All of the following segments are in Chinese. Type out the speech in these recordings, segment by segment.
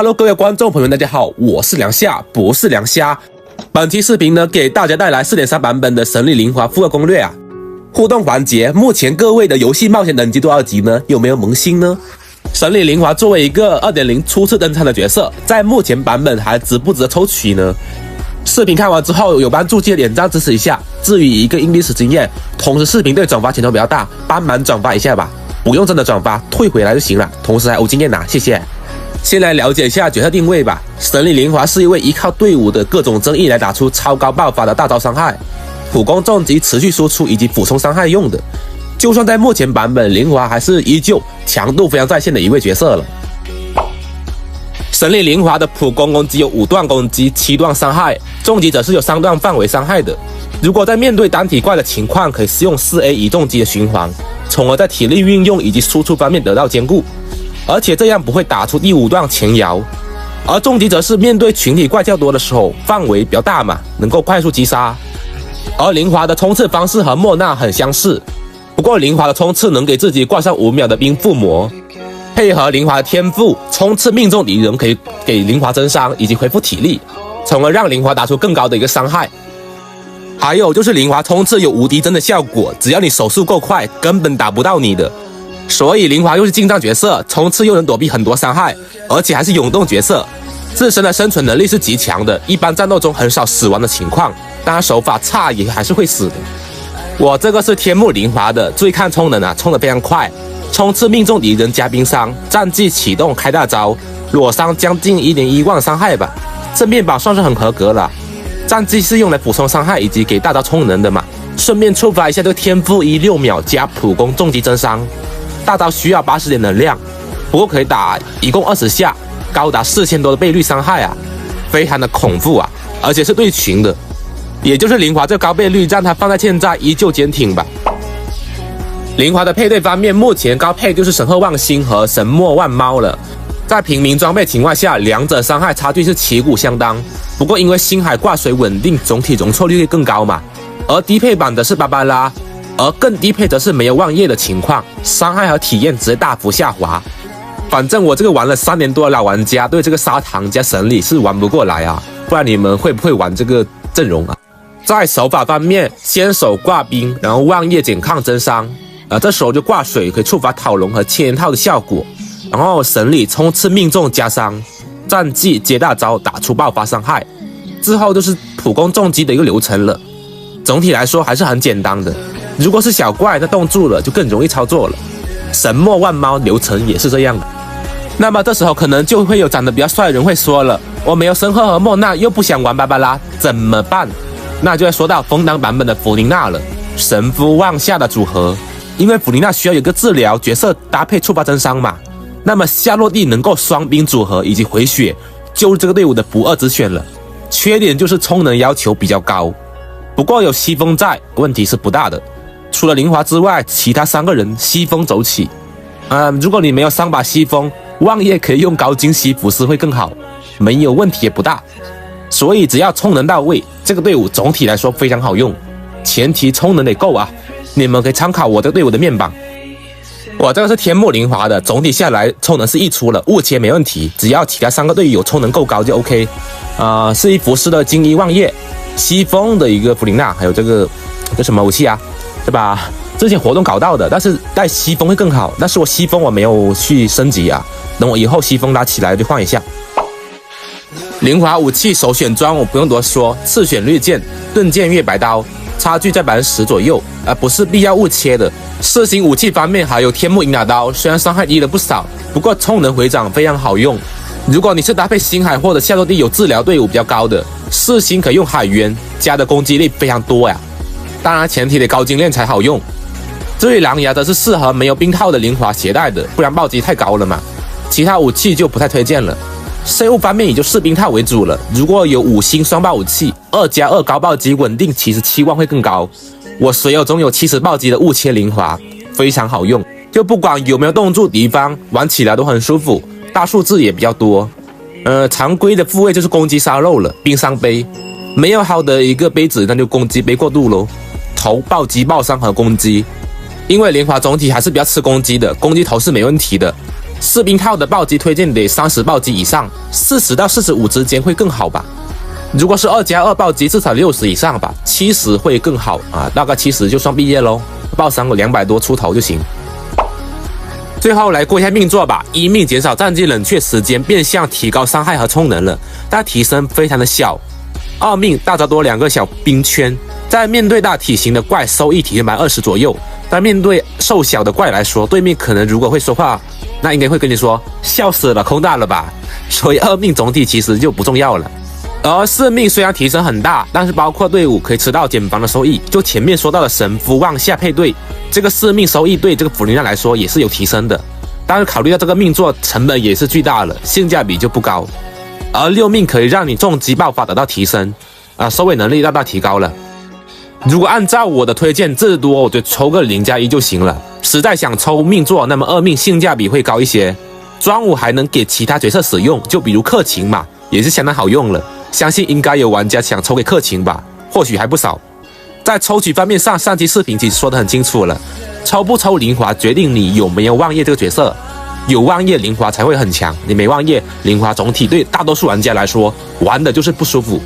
Hello， 各位观众朋友们，大家好，我是梁夏，不是梁虾。本期视频呢，给大家带来 4.3 版本的神力灵华复刻攻略啊。互动环节，目前各位的游戏冒险等级多少级呢？有没有萌新呢？神力灵华作为一个 2.0 初次登场的角色，在目前版本还值不值得抽取呢？视频看完之后有帮助记得点赞支持一下。至于一个硬历史经验，同时视频对转发拳头比较大，帮忙转发一下吧，不用真的转发，退回来就行了，同时还有经验拿，谢谢。先来了解一下角色定位吧。神力灵华是一位依靠队伍的各种争议来打出超高爆发的大招伤害、普攻重击、持续输出以及补充伤害用的。就算在目前版本，灵华还是依旧强度非常在线的一位角色了。神力灵华的普攻攻击有5段攻击、7段伤害，重击则是有3段范围伤害的。如果在面对单体怪的情况，可以使用4A 1重击的循环，从而在体力运用以及输出方面得到兼顾。而且这样不会打出第5段前摇，而重击则是面对群体怪较多的时候，范围比较大嘛，能够快速击杀。而灵华的冲刺方式和莫娜很相似，不过灵华的冲刺能给自己挂上5秒的冰附魔，配合灵华的天赋，冲刺命中敌人可以给灵华增伤以及恢复体力，从而让灵华打出更高的一个伤害。还有就是灵华冲刺有无敌帧的效果，只要你手速够快，根本打不到你的。所以灵华又是近战角色，冲刺又能躲避很多伤害，而且还是永动角色，自身的生存能力是极强的，一般战斗中很少死亡的情况，当然手法差也还是会死的。我这个是天幕灵华的，注意看充能啊，冲得非常快，冲刺命中敌人加冰伤，战技启动开大招，裸伤将近 1.1 万伤害吧，正面板算是很合格了。战技是用来补充伤害以及给大招充能的嘛，顺便触发一下这个天赋6秒加普攻重击增伤。大招需要80点能量，不过可以打一共20下，高达4000多的倍率伤害啊，非常的恐怖啊，而且是对群的，也就是灵华这高倍率让它放在现在依旧坚挺吧。灵华的配对方面，目前高配就是神鹤望星和神墨万猫了，在平民装备情况下，两者伤害差距是旗鼓相当，不过因为星海挂水稳定，总体容错率会更高嘛，而低配版的是芭芭拉。而更低配则是没有望叶的情况，伤害和体验直接大幅下滑。反正我这个玩了3年多的老玩家，对这个砂糖加神力是玩不过来啊，不然你们会不会玩这个阵容啊？在手法方面，先手挂冰，然后望叶减抗增伤，这时候就挂水可以触发讨龙和千年套的效果，然后神力冲刺命中加伤，战技接大招打出爆发伤害，之后就是普攻重击的一个流程了。总体来说还是很简单的。如果是小怪，那冻住了就更容易操作了。神墨万猫流程也是这样的。那么这时候可能就会有长得比较帅的人会说了，我没有神鹤和莫娜，又不想玩芭芭拉，怎么办？那就要说到枫丹版本的弗琳娜了，神夫望夏的组合。因为弗琳娜需要有个治疗角色搭配触发增伤嘛，那么夏洛蒂能够双兵组合以及回血，就是这个队伍的不二之选了。缺点就是充能要求比较高，不过有西风在，问题是不大的。除了灵华之外，其他3个人西风走起。如果你没有3把西风，望叶可以用高精西弗斯会更好，没有问题也不大。所以只要充能到位，这个队伍总体来说非常好用，前提充能得够啊。你们可以参考我这个队伍的面板。我这个是天幕灵华的，总体下来充能是溢出了，误切没问题，只要其他3个队友充能够高就 OK。是一弗斯的精一望叶，西风的一个弗琳娜，还有这什么武器啊？对吧？之前活动搞到的，但是带西风会更好。但是我西风我没有去升级啊，等我以后西风拉起来就换一下。灵华武器首选装我不用多说，次选绿剑、盾剑月白刀，差距在10%左右，不是必要误切的。四星武器方面还有天幕银牙刀，虽然伤害低了不少，不过充能回掌非常好用。如果你是搭配星海或者夏洛蒂有治疗队伍比较高的，4星可以用海渊，加的攻击力非常多呀。当然前提得高精炼才好用。至于狼牙则是适合没有冰套的灵华携带的，不然暴击太高了嘛。其他武器就不太推荐了。生物方面也就4冰套为主了，如果有5星双爆武器，2+2高暴击稳定，其实期望会更高。我随有中有70暴击的误切灵华非常好用，就不管有没有冻住敌方，玩起来都很舒服，大数字也比较多。常规的复位就是攻击烧肉了，冰伤杯。没有好的一个杯子，那就攻击杯过度咯，头暴击爆伤和攻击。因为灵华总体还是比较吃攻击的，攻击头是没问题的。士兵号的暴击推荐得30暴击以上，40到45之间会更好吧。如果是2+2暴击，至少60以上吧，70会更好啊，大概70就算毕业咯，报伤个200多出头就行。最后来过一下命座吧。1命减少战绩冷却时间，变相提高伤害和充能了，但提升非常的小。2命大招多2个小冰圈，在面对大体型的怪，收益体现20%左右。但面对瘦小的怪来说，对面可能如果会说话，那应该会跟你说笑死了，空大了吧。所以2命总体其实就不重要了。而4命虽然提升很大，但是包括队伍可以吃到减防的收益。就前面说到的神夫望下配对，这个4命收益对这个辅能量来说也是有提升的。但是考虑到这个命座成本也是巨大了，性价比就不高。而6命可以让你重击爆发得到提升，收尾能力大大提高了。如果按照我的推荐，至多我就抽个0+1就行了。实在想抽命座，那么2命性价比会高一些。专武还能给其他角色使用，就比如克勤嘛，也是相当好用了。相信应该有玩家想抽给克勤吧，或许还不少。在抽取方面上，上期视频其实说得很清楚了，抽不抽灵华决定你有没有望叶这个角色。有望叶灵华才会很强，你没望叶灵华总体对大多数玩家来说玩的就是不舒服。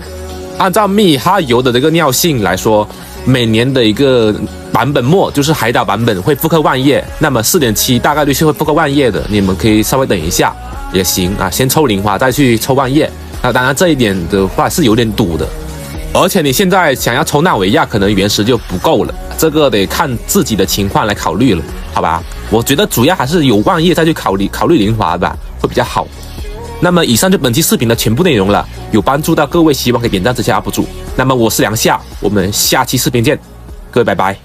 按照密哈游的这个尿性来说，每年的一个版本末就是海岛版本会复刻望叶，那么 4.7 大概率是会复刻望叶的，你们可以稍微等一下也行啊，先抽灵华再去抽望叶。那当然这一点的话是有点赌的，而且你现在想要抽纳维亚，可能原石就不够了，这个得看自己的情况来考虑了，好吧？我觉得主要还是有望叶再去考虑灵华吧，会比较好。那么以上就本期视频的全部内容了，有帮助到各位，希望可以点赞支持UP主。那么我是梁夏，我们下期视频见，各位拜拜。